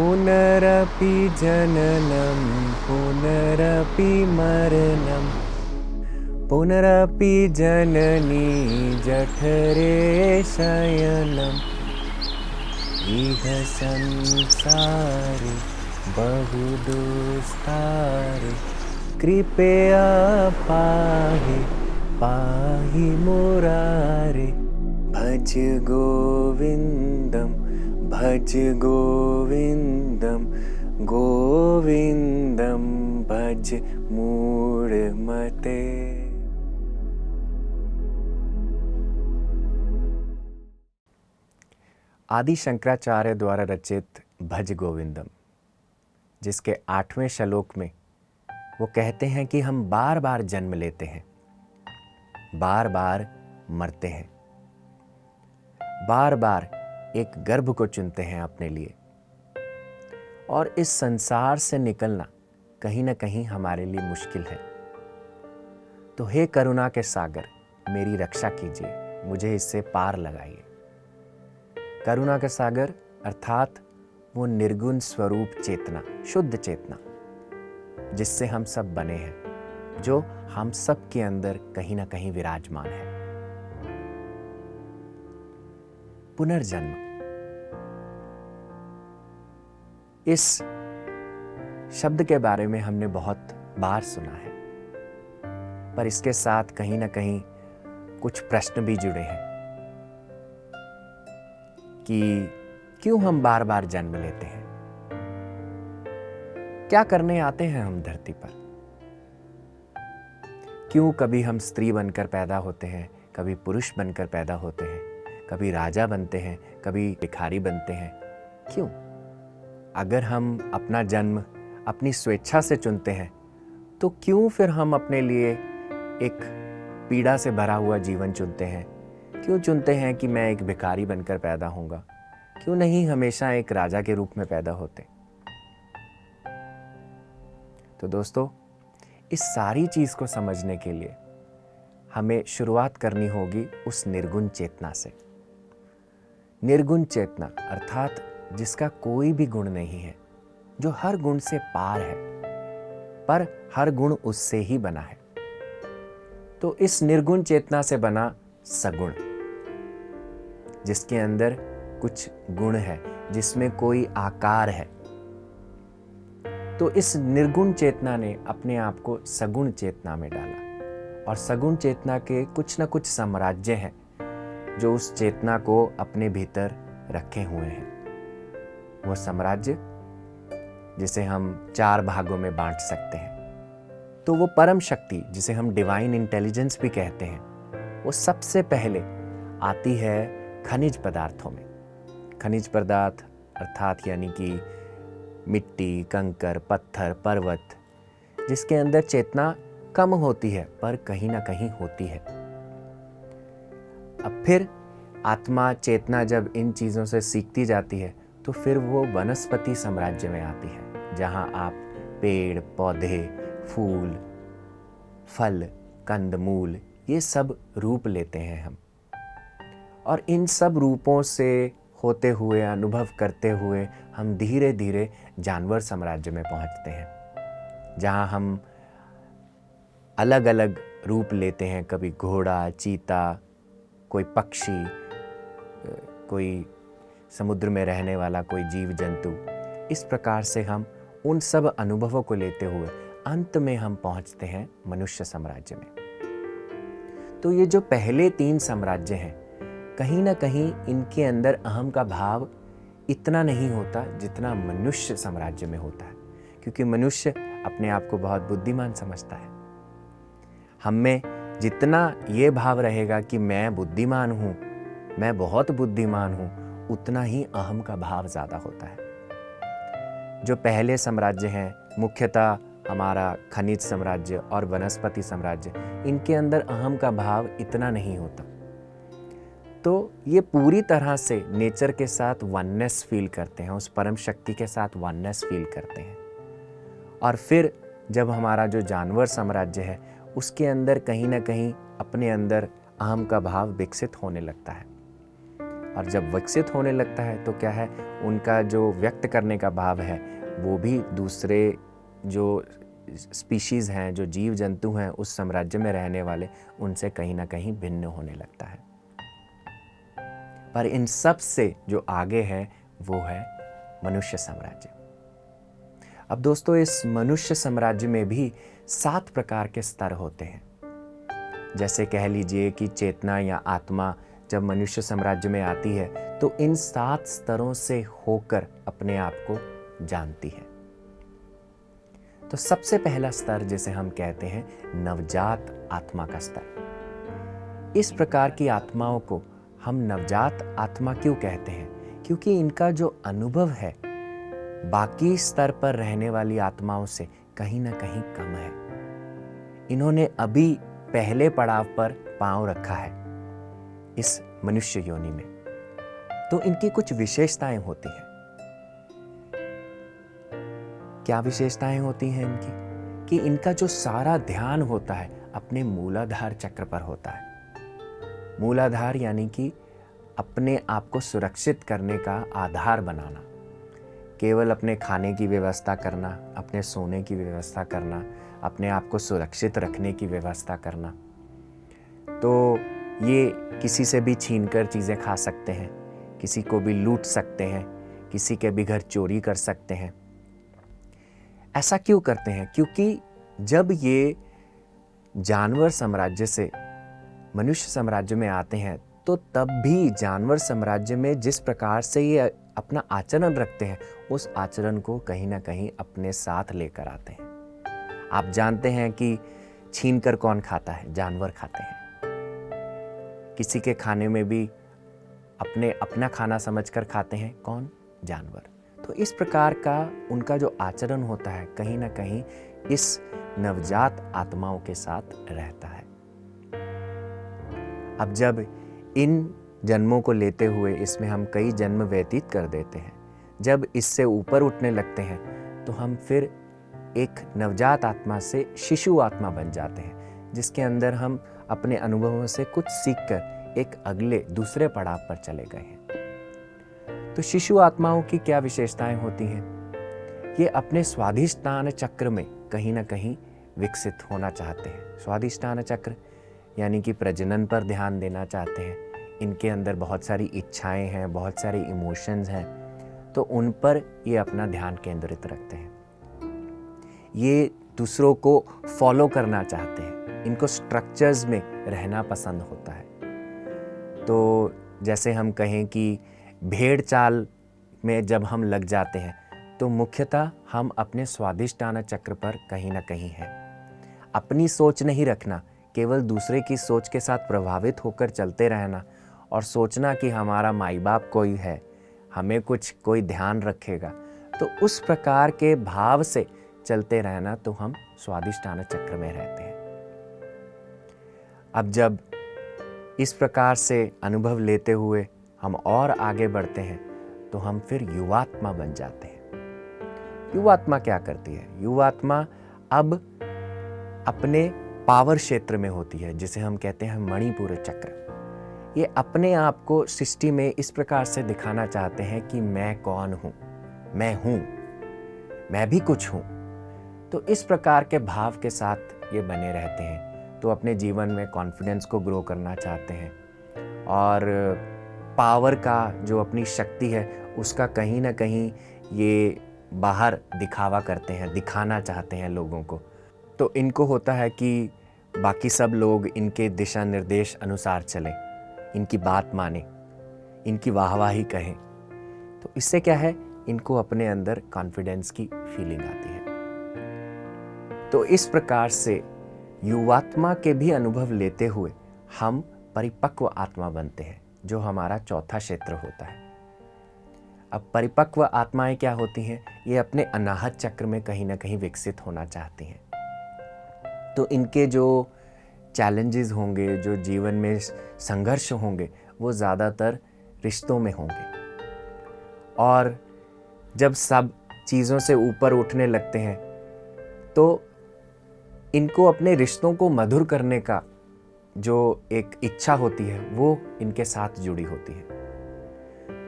पुनरपि जननं पुनरपि मरणं पुनरपि जननी जठरे शयनम् इह संसारे बहु दुस्तारे कृपया पाहि पाहि मुरारे भज गोविन्दं गोविन्दं भज मूढ़मते। आदि शंकराचार्य द्वारा रचित भज गोविंदम, जिसके 8वें श्लोक में वो कहते हैं कि हम बार बार जन्म लेते हैं, बार बार मरते हैं, बार बार एक गर्भ को चुनते हैं अपने लिए, और इस संसार से निकलना कहीं ना कहीं हमारे लिए मुश्किल है। तो हे करुणा के सागर, मेरी रक्षा कीजिए, मुझे इससे पार लगाइए। करुणा का सागर अर्थात वो निर्गुण स्वरूप चेतना, शुद्ध चेतना, जिससे हम सब बने हैं, जो हम सब के अंदर कहीं ना कहीं विराजमान है। पुनर्जन्म, इस शब्द के बारे में हमने बहुत बार सुना है, पर इसके साथ कहीं ना कहीं कुछ प्रश्न भी जुड़े हैं कि क्यों हम बार बार जन्म लेते हैं, क्या करने आते हैं हम धरती पर, क्यों कभी हम स्त्री बनकर पैदा होते हैं, कभी पुरुष बनकर पैदा होते हैं, कभी राजा बनते हैं, कभी भिखारी बनते हैं, क्यों? अगर हम अपना जन्म अपनी स्वेच्छा से चुनते हैं तो क्यों फिर हम अपने लिए एक पीड़ा से भरा हुआ जीवन चुनते हैं? क्यों चुनते हैं कि मैं एक भिखारी बनकर पैदा होऊंगा? क्यों नहीं हमेशा एक राजा के रूप में पैदा होते? तो दोस्तों, इस सारी चीज को समझने के लिए हमें शुरुआत करनी होगी उस निर्गुण चेतना से। निर्गुण चेतना अर्थात जिसका कोई भी गुण नहीं है, जो हर गुण से पार है, पर हर गुण उससे ही बना है। तो इस निर्गुण चेतना से बना सगुण, जिसके अंदर कुछ गुण है, जिसमें कोई आकार है। तो इस निर्गुण चेतना ने अपने आप को सगुण चेतना में डाला, और सगुण चेतना के कुछ न कुछ साम्राज्य हैं जो उस चेतना को अपने भीतर रखे हुए हैं। वो साम्राज्य जिसे हम 4 भागों में बांट सकते हैं। तो वो परम शक्ति, जिसे हम डिवाइन इंटेलिजेंस भी कहते हैं, वो सबसे पहले आती है खनिज पदार्थों में। खनिज पदार्थ अर्थात यानी कि मिट्टी, कंकर, पत्थर, पर्वत, जिसके अंदर चेतना कम होती है पर कहीं ना कहीं होती है। अब फिर आत्मा चेतना जब इन चीज़ों से सीखती जाती है तो फिर वो वनस्पति साम्राज्य में आती है, जहाँ आप पेड़, पौधे, फूल, फल, कंदमूल, ये सब रूप लेते हैं हम। और इन सब रूपों से होते हुए, अनुभव करते हुए हम धीरे धीरे जानवर साम्राज्य में पहुंचते हैं, जहाँ हम अलग अलग रूप लेते हैं। कभी घोड़ा, चीता, कोई पक्षी, कोई समुद्र में रहने वाला कोई जीव जंतु। इस प्रकार से हम उन सब अनुभवों को लेते हुए अंत में हम पहुंचते हैं मनुष्य साम्राज्य में। तो ये जो पहले 3 साम्राज्य हैं, कहीं ना कहीं इनके अंदर अहम का भाव इतना नहीं होता जितना मनुष्य साम्राज्य में होता है, क्योंकि मनुष्य अपने आप को बहुत बुद्धिमान समझता है। हम में जितना ये भाव रहेगा कि मैं बुद्धिमान हूँ, मैं बहुत बुद्धिमान हूँ, उतना ही अहम का भाव ज़्यादा होता है। जो पहले साम्राज्य हैं, मुख्यतः हमारा खनिज साम्राज्य और वनस्पति साम्राज्य, इनके अंदर अहम का भाव इतना नहीं होता। तो ये पूरी तरह से नेचर के साथ वननेस फील करते हैं, उस परम शक्ति के साथ वननेस फील करते हैं। और फिर जब हमारा जो जानवर साम्राज्य है, उसके अंदर कहीं ना कहीं अपने अंदर अहम का भाव विकसित होने लगता है। और जब विकसित होने लगता है तो क्या है, उनका जो व्यक्त करने का भाव है वो भी दूसरे जो स्पीशीज़ हैं, जो जीव जंतु हैं उस साम्राज्य में रहने वाले, उनसे कहीं ना कहीं भिन्न होने लगता है। पर इन सब से जो आगे है वो है मनुष्य साम्राज्य। अब दोस्तों, इस मनुष्य साम्राज्य में भी 7 प्रकार के स्तर होते हैं। जैसे कह लीजिए कि चेतना या आत्मा जब मनुष्य साम्राज्य में आती है तो इन 7 स्तरों से होकर अपने आप को जानती है। तो सबसे पहला स्तर जिसे हम कहते हैं नवजात आत्मा का स्तर। इस प्रकार की आत्माओं को हम नवजात आत्मा क्यों कहते हैं? क्योंकि इनका जो अनुभव है बाकी स्तर पर रहने वाली आत्माओं से कहीं ना कहीं कम है। इन्होंने अभी पहले पड़ाव पर पांव रखा है इस मनुष्य योनि में, तो इनकी कुछ विशेषताएं होती हैं। क्या विशेषताएं होती हैं इनकी? कि इनका जो सारा ध्यान होता है अपने मूलाधार चक्र पर होता है। मूलाधार यानी कि अपने आप को सुरक्षित करने का आधार बनाना, केवल अपने खाने की व्यवस्था करना, अपने सोने की व्यवस्था करना, अपने आप को सुरक्षित रखने की व्यवस्था करना। तो ये किसी से भी छीनकर चीज़ें खा सकते हैं, किसी को भी लूट सकते हैं, किसी के भी घर चोरी कर सकते हैं। ऐसा क्यों करते हैं? क्योंकि जब ये जानवर साम्राज्य से मनुष्य साम्राज्य में आते हैं तो तब भी जानवर साम्राज्य में जिस प्रकार से ये अपना आचरण रखते हैं उस आचरण को कहीं ना कहीं अपने साथ लेकर आते हैं। आप जानते हैं कि छीनकर कौन खाता है? जानवर खाते हैं। किसी के खाने में भी अपना खाना समझकर खाते हैं। कौन? जानवर। तो इस प्रकार का उनका जो आचरण होता है कहीं ना कहीं इस नवजात आत्माओं के साथ रहता है। अब जब इन जन्मों को लेते हुए इसमें हम कई जन्म व्यतीत कर देते हैं, जब इससे ऊपर उठने लगते हैं तो हम फिर एक नवजात आत्मा से शिशु आत्मा बन जाते हैं, जिसके अंदर हम अपने अनुभवों से कुछ सीखकर एक अगले दूसरे पड़ाव पर चले गए हैं। तो शिशु आत्माओं की क्या विशेषताएं होती हैं? ये अपने स्वाधिष्ठान चक्र में कहीं ना कहीं विकसित होना चाहते हैं। स्वाधिष्ठान चक्र यानी कि प्रजनन पर ध्यान देना चाहते हैं। इनके अंदर बहुत सारी इच्छाएं हैं, बहुत सारे इमोशंस हैं, तो उन पर ये अपना ध्यान केंद्रित रखते हैं। ये दूसरों को फॉलो करना चाहते हैं, इनको स्ट्रक्चर्स में रहना पसंद होता है। तो जैसे हम कहें कि भेड़ चाल में जब हम लग जाते हैं तो मुख्यतः हम अपने स्वाधिष्ठान चक्र पर कहीं ना कहीं हैं। अपनी सोच नहीं रखना, केवल दूसरे की सोच के साथ प्रभावित होकर चलते रहना और सोचना कि हमारा माई बाप कोई है, हमें कुछ कोई ध्यान रखेगा, तो उस प्रकार के भाव से चलते रहना, तो हम स्वाधिष्ठान चक्र में रहते हैं। अब जब इस प्रकार से अनुभव लेते हुए हम और आगे बढ़ते हैं तो हम फिर युवात्मा बन जाते हैं। युवात्मा क्या करती है? युवात्मा अब अपने पावर क्षेत्र में होती है, जिसे हम कहते हैं मणिपुर चक्र। ये अपने आप को सृष्टि में इस प्रकार से दिखाना चाहते हैं कि मैं कौन हूँ, मैं हूँ, मैं भी कुछ हूँ। तो इस प्रकार के भाव के साथ ये बने रहते हैं। तो अपने जीवन में कॉन्फिडेंस को ग्रो करना चाहते हैं और पावर का जो अपनी शक्ति है उसका कहीं ना कहीं ये बाहर दिखावा करते हैं, दिखाना चाहते हैं लोगों को। तो इनको होता है कि बाकी सब लोग इनके दिशा निर्देश अनुसार चलें, इनकी बात माने, इनकी वाहवाही कहें। तो इससे क्या है, इनको अपने अंदर कॉन्फिडेंस की फीलिंग आती है। तो इस प्रकार से युवात्मा के भी अनुभव लेते हुए हम परिपक्व आत्मा बनते हैं, जो हमारा चौथा क्षेत्र होता है। अब परिपक्व आत्माएं क्या होती हैं? ये अपने अनाहत चक्र में कहीं ना कहीं विकसित होना चाहती हैं। तो इनके जो चैलेंजेस होंगे, जो जीवन में संघर्ष होंगे, वो ज़्यादातर रिश्तों में होंगे। और जब सब चीज़ों से ऊपर उठने लगते हैं तो इनको अपने रिश्तों को मधुर करने का जो एक इच्छा होती है वो इनके साथ जुड़ी होती है।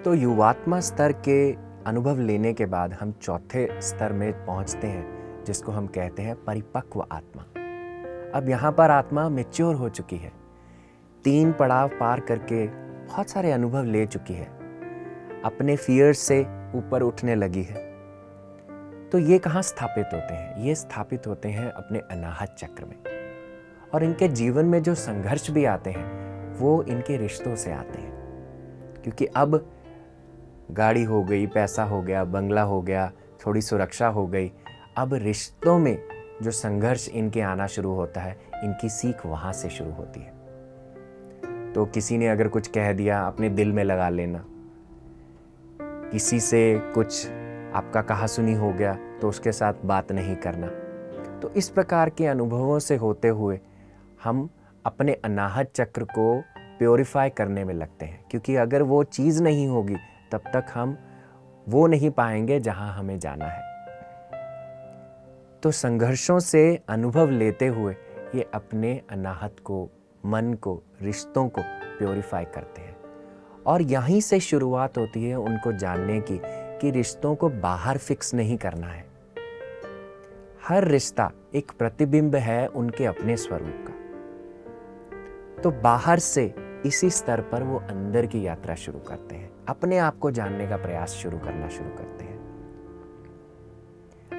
तो युवात्मा स्तर के अनुभव लेने के बाद हम चौथे स्तर में पहुंचते हैं, जिसको हम कहते हैं परिपक्व आत्मा। अब यहाँ पर आत्मा मैच्योर हो चुकी है, 3 पड़ाव पार करके बहुत सारे अनुभव ले चुकी है, अपने फियर्स से ऊपर उठने लगी है। तो ये कहाँ स्थापित होते हैं? ये स्थापित होते हैं अपने अनाहत चक्र में। और इनके जीवन में जो संघर्ष भी आते हैं वो इनके रिश्तों से आते हैं, क्योंकि अब गाड़ी हो गई, पैसा हो गया, बंगला हो गया, थोड़ी सुरक्षा हो गई, अब रिश्तों में जो संघर्ष इनके आना शुरू होता है, इनकी सीख वहाँ से शुरू होती है। तो किसी ने अगर कुछ कह दिया, अपने दिल में लगा लेना, किसी से कुछ आपका कहा सुनी हो गया तो उसके साथ बात नहीं करना। तो इस प्रकार के अनुभवों से होते हुए हम अपने अनाहत चक्र को प्योरीफाई करने में लगते हैं, क्योंकि अगर वो चीज़ नहीं होगी तब तक हम वो नहीं पाएंगे जहां हमें जाना है। तो संघर्षों से अनुभव लेते हुए ये अपने अनाहत को, मन को, रिश्तों को प्योरीफाई करते हैं। और यहीं से शुरुआत होती है उनको जानने की कि रिश्तों को बाहर फिक्स नहीं करना है। हर रिश्ता एक प्रतिबिंब है उनके अपने स्वरूप का। तो बाहर से इसी स्तर पर वो अंदर की यात्रा शुरू करते हैं, अपने आप को जानने का प्रयास शुरू करते हैं।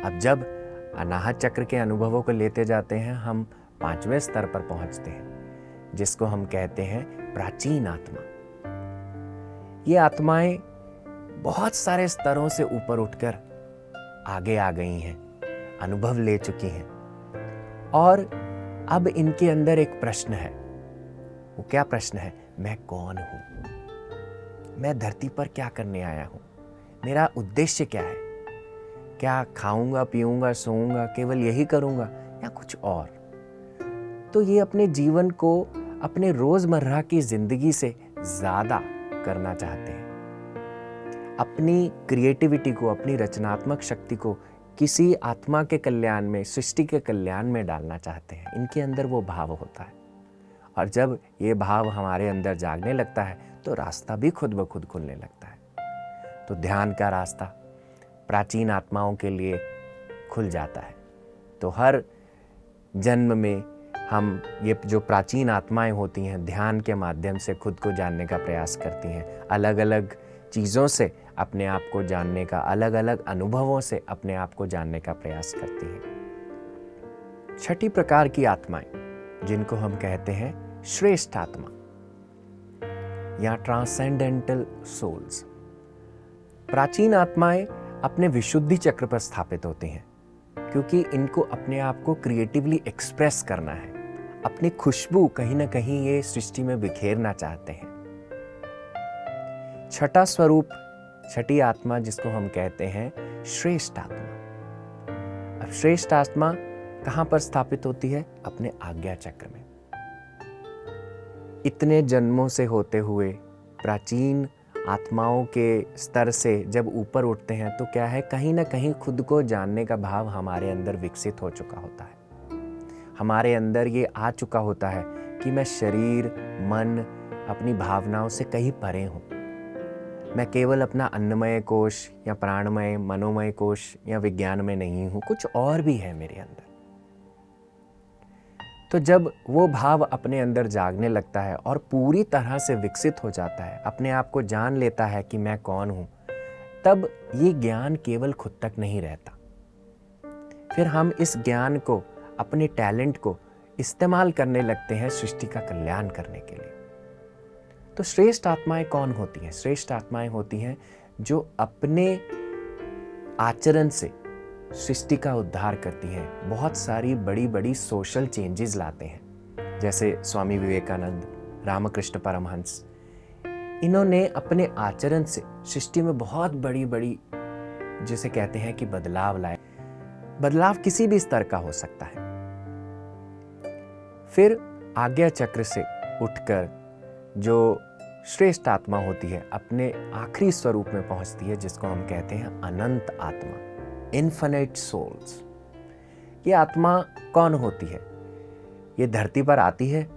अब जब अनाहत चक्र के अनुभवों को लेते जाते हैं, हम 5वें स्तर पर पहुंचते हैं, जिसको हम कहते हैं प्राचीन आत्मा। ये आत्माएं बहुत सारे स्तरों से ऊपर उठकर आगे आ गई हैं, अनुभव ले चुकी हैं, और अब इनके अंदर एक प्रश्न है। वो क्या प्रश्न है? मैं कौन हूं? मैं धरती पर क्या करने आया हूं? मेरा उद्देश्य क्या है? क्या खाऊंगा, पीऊंगा, सोऊंगा, केवल यही करूंगा या कुछ और? तो ये अपने जीवन को अपने रोजमर्रा की जिंदगी से ज्यादा करना चाहते हैं। अपनी क्रिएटिविटी को, अपनी रचनात्मक शक्ति को किसी आत्मा के कल्याण में, सृष्टि के कल्याण में डालना चाहते हैं। इनके अंदर वो भाव होता है, और जब ये भाव हमारे अंदर जागने लगता है तो रास्ता भी खुद ब खुद खुलने लगता है। तो ध्यान का रास्ता प्राचीन आत्माओं के लिए खुल जाता है। तो हर जन्म में हम ये जो प्राचीन आत्माएं होती हैं, ध्यान के माध्यम से खुद को जानने का प्रयास करती हैं, अलग अलग चीज़ों से अपने आप को जानने का, अलग अलग अनुभवों से अपने आप को जानने का प्रयास करती हैं। छठी प्रकार की आत्माएं, जिनको हम कहते हैं श्रेष्ठ आत्मा या ट्रांसेंडेंटल सोल्स। प्राचीन आत्माएं अपने विशुद्धि चक्र पर स्थापित होती हैं, क्योंकि इनको अपने आप को क्रिएटिवली एक्सप्रेस करना है, अपनी खुशबू कहीं ना कहीं ये सृष्टि में बिखेरना चाहते हैं। छठा स्वरूप, छठी आत्मा, जिसको हम कहते हैं श्रेष्ठ आत्मा। अब श्रेष्ठ आत्मा कहां पर स्थापित होती है? अपने आज्ञा चक्र में। इतने जन्मों से होते हुए प्राचीन आत्माओं के स्तर से जब ऊपर उठते हैं तो क्या है, कहीं ना कहीं खुद को जानने का भाव हमारे अंदर विकसित हो चुका होता है। हमारे अंदर ये आ चुका होता है कि मैं शरीर, मन, अपनी भावनाओं से कहीं परे हूँ। मैं केवल अपना अन्नमय कोश या प्राणमय, मनोमय कोश या विज्ञानमय नहीं हूँ, कुछ और भी है मेरे अंदर। तो जब वो भाव अपने अंदर जागने लगता है और पूरी तरह से विकसित हो जाता है, अपने आप को जान लेता है कि मैं कौन हूँ, तब ये ज्ञान केवल खुद तक नहीं रहता। फिर हम इस ज्ञान को, अपने टैलेंट को इस्तेमाल करने लगते हैं सृष्टि का कल्याण करने के लिए। तो श्रेष्ठ आत्माएं कौन होती हैं? श्रेष्ठ आत्माएं होती हैं जो अपने आचरण से सृष्टि का उद्धार करती हैं, बहुत सारी बड़ी बड़ी सोशल चेंजेस लाते हैं। जैसे स्वामी विवेकानंद, रामकृष्ण परमहंस, इन्होंने अपने आचरण से सृष्टि में बहुत बड़ी बड़ी, जिसे कहते हैं कि बदलाव लाए। बदलाव किसी भी स्तर का हो सकता है। फिर आज्ञा चक्र से उठकर जो श्रेष्ठ आत्मा होती है, अपने आखिरी स्वरूप में पहुंचती है, जिसको हम कहते हैं अनंत आत्मा, इन्फिनिट सोल्स। ये आत्मा कौन होती है? ये धरती पर आती है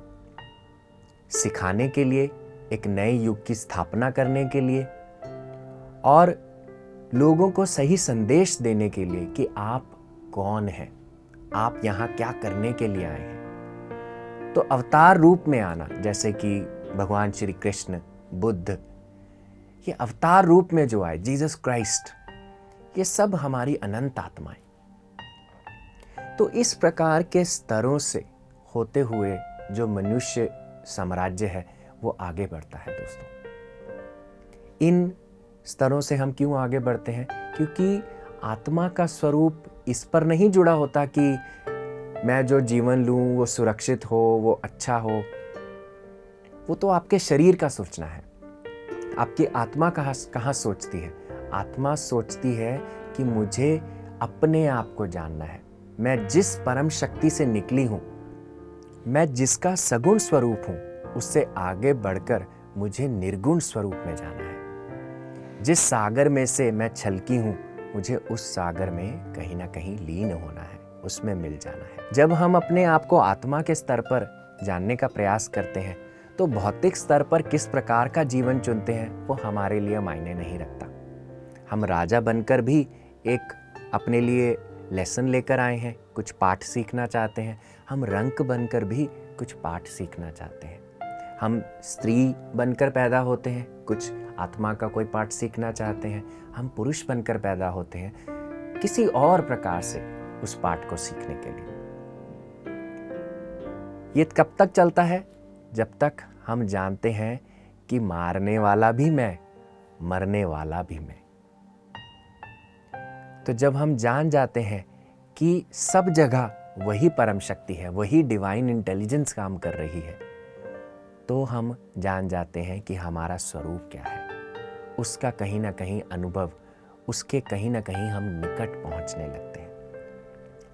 सिखाने के लिए, एक नए युग की स्थापना करने के लिए, और लोगों को सही संदेश देने के लिए कि आप कौन हैं, आप यहाँ क्या करने के लिए आए हैं। तो अवतार रूप में आना, जैसे कि भगवान श्री कृष्ण, बुद्ध, ये अवतार रूप में जो आए, जीसस क्राइस्ट, ये सब हमारी अनंत आत्माएं। तो इस प्रकार के स्तरों से होते हुए जो मनुष्य साम्राज्य है वो आगे बढ़ता है दोस्तों। इन स्तरों से हम क्यों आगे बढ़ते हैं? क्योंकि आत्मा का स्वरूप इस पर नहीं जुड़ा होता कि मैं जो जीवन लूं वो सुरक्षित हो, वो अच्छा हो। वो तो आपके शरीर का सोचना है। आपकी आत्मा कहाँ सोचती है? आत्मा सोचती है कि मुझे अपने आप को जानना है। मैं जिस परम शक्ति से निकली हूं, मैं जिसका सगुण स्वरूप हूं, उससे आगे बढ़कर मुझे निर्गुण स्वरूप में जाना है। जिस सागर में से मैं छलकी हूं, मुझे उस सागर में कहीं ना कहीं लीन होना है, उसमें मिल जाना है। जब हम अपने आप को आत्मा के स्तर पर जानने का प्रयास करते हैं तो भौतिक स्तर पर किस प्रकार का जीवन चुनते हैं वो हमारे लिए मायने नहीं रखता। हम राजा बनकर भी एक अपने लिए लेसन लेकर आए हैं, कुछ पाठ सीखना चाहते हैं। हम रंक बनकर भी कुछ पाठ सीखना चाहते हैं। हम स्त्री बनकर पैदा होते हैं, कुछ आत्मा का कोई पाठ सीखना चाहते हैं। हम पुरुष बनकर पैदा होते हैं किसी और प्रकार से उस पाठ को सीखने के लिए। ये कब तक चलता है? जब तक हम जानते हैं कि मारने वाला भी मैं, मरने वाला भी मैं। तो जब हम जान जाते हैं कि सब जगह वही परम शक्ति है, वही डिवाइन इंटेलिजेंस काम कर रही है, तो हम जान जाते हैं कि हमारा स्वरूप क्या है। उसका कहीं ना कहीं अनुभव, उसके कहीं ना कहीं हम निकट पहुंचने लगते हैं।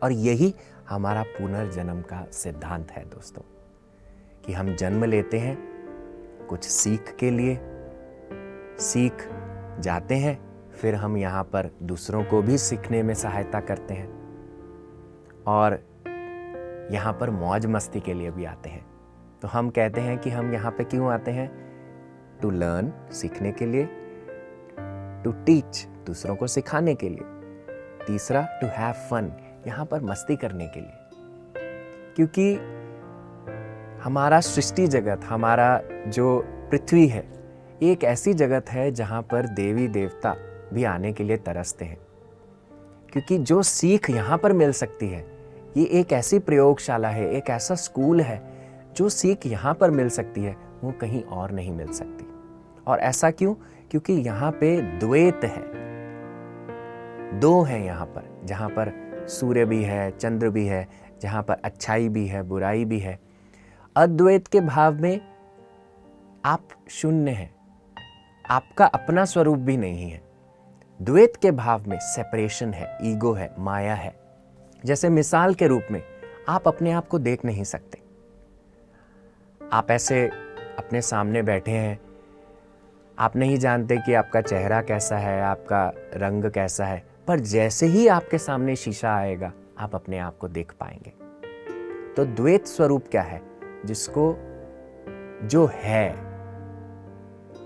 और यही हमारा पुनर्जन्म का सिद्धांत है दोस्तों, कि हम जन्म लेते हैं कुछ सीख के लिए, सीख जाते हैं, फिर हम यहाँ पर दूसरों को भी सीखने में सहायता करते हैं और यहाँ पर मौज मस्ती के लिए भी आते हैं। तो हम कहते हैं कि हम यहाँ पे क्यों आते हैं? टू लर्न, सीखने के लिए, टू टीच, दूसरों को सिखाने के लिए, तीसरा टू हैव फन, यहाँ पर मस्ती करने के लिए। क्योंकि हमारा सृष्टि जगत, हमारा जो पृथ्वी है, एक ऐसी जगत है जहाँ पर देवी देवता भी आने के लिए तरसते हैं। क्योंकि जो सीख यहाँ पर मिल सकती है, ये एक ऐसी प्रयोगशाला है, एक ऐसा स्कूल है, जो सीख यहाँ पर मिल सकती है वो कहीं और नहीं मिल सकती। और ऐसा क्यों? क्योंकि यहाँ पे द्वैत है, दो हैं यहाँ पर, जहाँ पर सूर्य भी है, चंद्र भी है, जहाँ पर अच्छाई भी है, बुराई भी है। अद्वैत के भाव में आप शून्य हैं, आपका अपना स्वरूप भी नहीं है। द्वैत के भाव में सेपरेशन है, ईगो है, माया है। जैसे मिसाल के रूप में आप अपने आप को देख नहीं सकते। आप ऐसे अपने सामने बैठे हैं, आप नहीं जानते कि आपका चेहरा कैसा है, आपका रंग कैसा है, पर जैसे ही आपके सामने शीशा आएगा आप अपने आप को देख पाएंगे। तो द्वैत स्वरूप क्या है? जिसको जो है।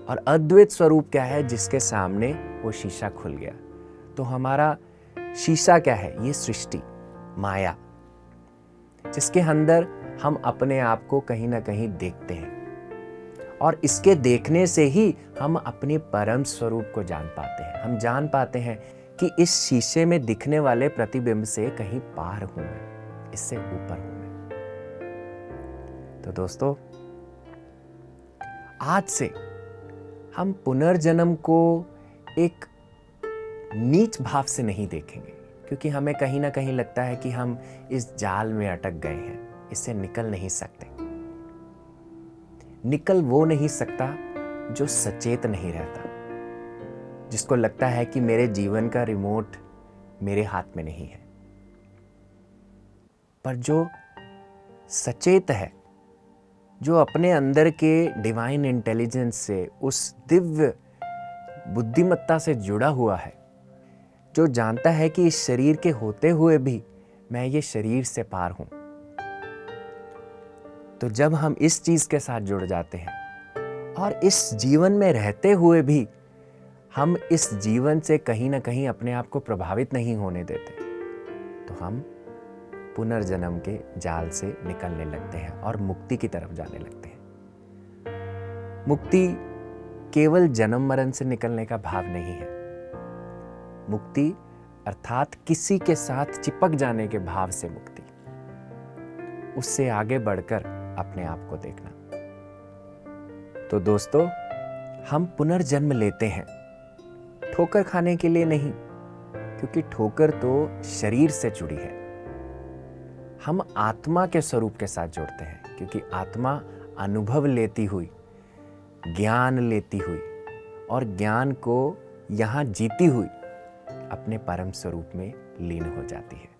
और अद्वैत स्वरूप क्या है? जिसके सामने वो शीशा खुल गया। तो हमारा शीशा क्या है? ये सृष्टि, माया, जिसके अंदर हम अपने आप को कहीं ना कहीं देखते हैं। और इसके देखने से ही हम अपने परम स्वरूप को जान पाते हैं। हम जान पाते हैं कि इस शीशे में दिखने वाले प्रतिबिंब से कहीं पार हूं मैं, इससे ऊपर हूं मैं। तो दोस्तों, आज से हम पुनर्जन्म को एक नीच भाव से नहीं देखेंगे, क्योंकि हमें कहीं ना कहीं लगता है कि हम इस जाल में अटक गए हैं, इससे निकल नहीं सकते। निकल वो नहीं सकता जो सचेत नहीं रहता, जिसको लगता है कि मेरे जीवन का रिमोट मेरे हाथ में नहीं है। पर जो सचेत है, जो अपने अंदर के डिवाइन इंटेलिजेंस से, उस दिव्य बुद्धिमत्ता से जुड़ा हुआ है, जो जानता है कि इस शरीर के होते हुए भी मैं ये शरीर से पार हूं, तो जब हम इस चीज के साथ जुड़ जाते हैं और इस जीवन में रहते हुए भी हम इस जीवन से कहीं ना कहीं अपने आप को प्रभावित नहीं होने देते, तो हम पुनर्जन्म के जाल से निकलने लगते हैं और मुक्ति की तरफ जाने लगते हैं। मुक्ति केवल जन्म मरण से निकलने का भाव नहीं है। मुक्ति अर्थात किसी के साथ चिपक जाने के भाव से मुक्ति, उससे आगे बढ़कर अपने आप को देखना। तो दोस्तों, हम पुनर्जन्म लेते हैं ठोकर खाने के लिए नहीं, क्योंकि ठोकर तो शरीर से जुड़ी है। हम आत्मा के स्वरूप के साथ जुड़ते हैं, क्योंकि आत्मा अनुभव लेती हुई, ज्ञान लेती हुई और ज्ञान को यहाँ जीती हुई अपने परम स्वरूप में लीन हो जाती है।